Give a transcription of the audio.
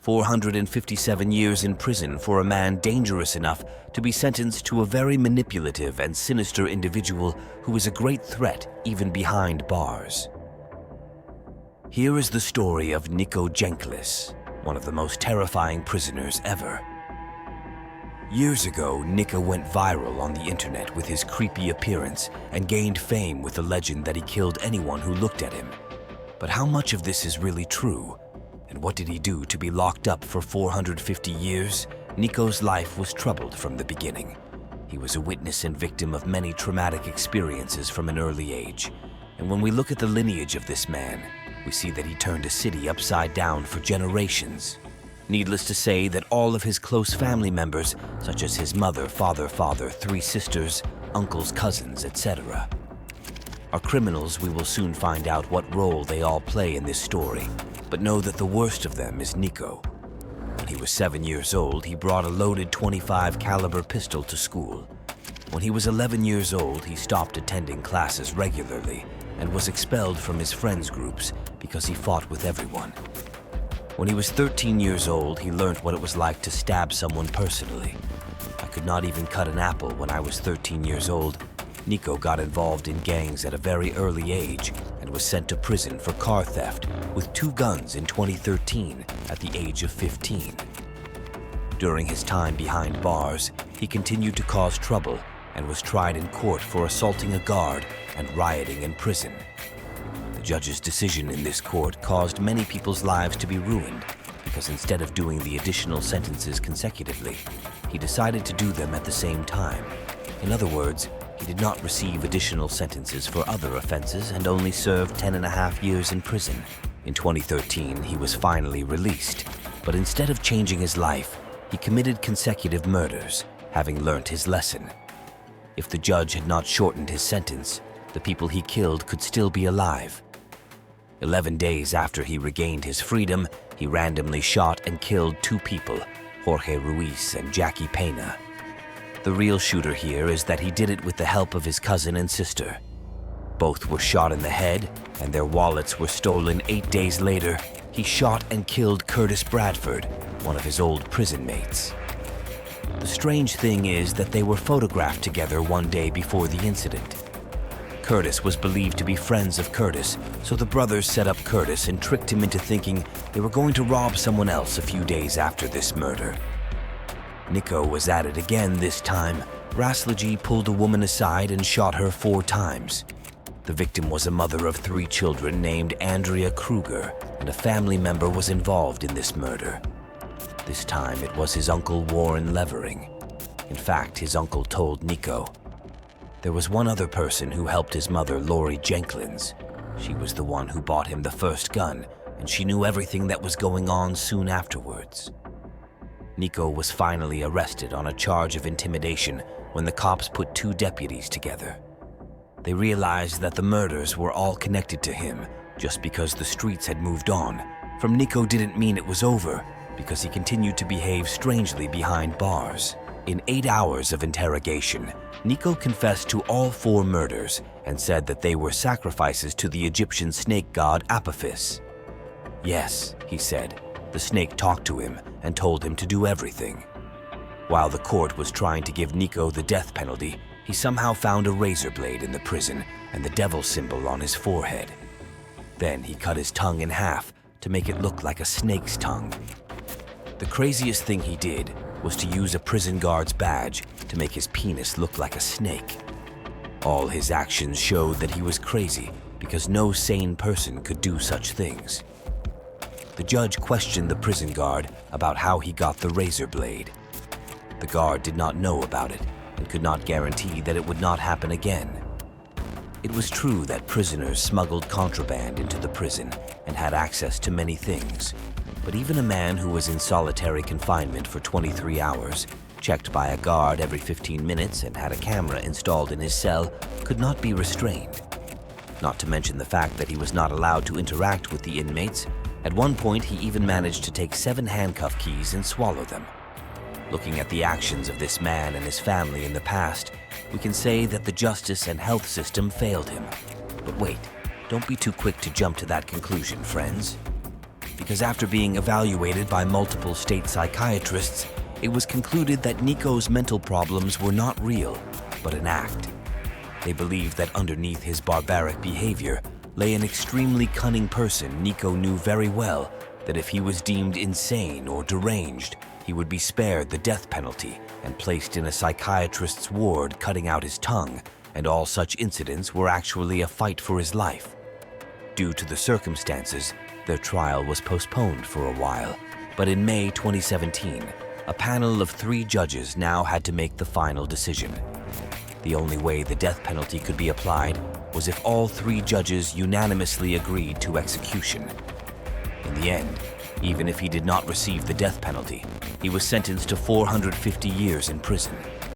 457 years in prison for a man dangerous enough to be sentenced to a very manipulative and sinister individual who is a great threat even behind bars. Here is the story of Nikko Jenkins, one of the most terrifying prisoners ever. Years ago, Nikko went viral on the internet with his creepy appearance and gained fame with the legend that he killed anyone who looked at him. But how much of this is really true? And what did he do to be locked up for 450 years? Nikko's life was troubled from the beginning. He was a witness and victim of many traumatic experiences from an early age. And when we look at the lineage of this man, we see that he turned a city upside down for generations. Needless to say that all of his close family members, such as his mother, father, 3 sisters, uncles, cousins, etc., are criminals. We will soon find out what role they all play in this story, but know that the worst of them is Nikko. When he was 7 years old, he brought a loaded .25 caliber pistol to school. When he was 11 years old, he stopped attending classes regularly and was expelled from his friends' groups because he fought with everyone. When he was 13 years old, he learned what it was like to stab someone personally. I could not even cut an apple when I was 13 years old. Nikko got involved in gangs at a very early age and was sent to prison for car theft with 2 guns in 2013 at the age of 15. During his time behind bars, he continued to cause trouble and was tried in court for assaulting a guard and rioting in prison. The judge's decision in this court caused many people's lives to be ruined because instead of doing the additional sentences consecutively, he decided to do them at the same time. In other words, he did not receive additional sentences for other offenses and only served 10.5 years in prison. In 2013, he was finally released, but instead of changing his life, he committed consecutive murders, having learnt his lesson. If the judge had not shortened his sentence, the people he killed could still be alive. 11 days after he regained his freedom, he randomly shot and killed 2 people, Jorge Ruiz and Jackie Pena. The real shooter here is that he did it with the help of his cousin and sister. Both were shot in the head, and their wallets were stolen. 8 days later, he shot and killed Curtis Bradford, one of his old prison mates. The strange thing is that they were photographed together one day before the incident. Curtis was believed to be friends of Curtis, so the brothers set up Curtis and tricked him into thinking they were going to rob someone else a few days after this murder. Nikko was at it again this time. Raslaji pulled a woman aside and shot her 4 times. The victim was a mother of 3 children named Andrea Kruger, and a family member was involved in this murder. This time it was his uncle Warren Levering. In fact, his uncle told Nikko. There was one other person who helped his mother, Lori Jenkins. She was the one who bought him the first gun, and she knew everything that was going on soon afterwards. Nikko was finally arrested on a charge of intimidation when the cops put 2 deputies together. They realized that the murders were all connected to him just because the streets had moved on. From Nikko didn't mean it was over because he continued to behave strangely behind bars. In 8 hours of interrogation, Nikko confessed to all 4 murders and said that they were sacrifices to the Egyptian snake god Apophis. Yes, he said, the snake talked to him and told him to do everything. While the court was trying to give Nikko the death penalty, he somehow found a razor blade in the prison and the devil symbol on his forehead. Then he cut his tongue in half to make it look like a snake's tongue. The craziest thing he did was to use a prison guard's badge to make his penis look like a snake. All his actions showed that he was crazy because no sane person could do such things. The judge questioned the prison guard about how he got the razor blade. The guard did not know about it and could not guarantee that it would not happen again. It was true that prisoners smuggled contraband into the prison and had access to many things, but even a man who was in solitary confinement for 23 hours, checked by a guard every 15 minutes and had a camera installed in his cell, could not be restrained. Not to mention the fact that he was not allowed to interact with the inmates. At one point, he even managed to take 7 handcuff keys and swallow them. Looking at the actions of this man and his family in the past, we can say that the justice and health system failed him. But wait, don't be too quick to jump to that conclusion, friends. because after being evaluated by multiple state psychiatrists, it was concluded that Nikko's mental problems were not real, but an act. They believed that underneath his barbaric behavior lay an extremely cunning person Nikko knew very well that if he was deemed insane or deranged, he would be spared the death penalty and placed in a psychiatrist's ward cutting out his tongue, and all such incidents were actually a fight for his life. Due to the circumstances, their trial was postponed for a while, but in May 2017, a panel of 3 judges now had to make the final decision. The only way the death penalty could be applied was if all 3 judges unanimously agreed to execution. In the end, even if he did not receive the death penalty, he was sentenced to 450 years in prison.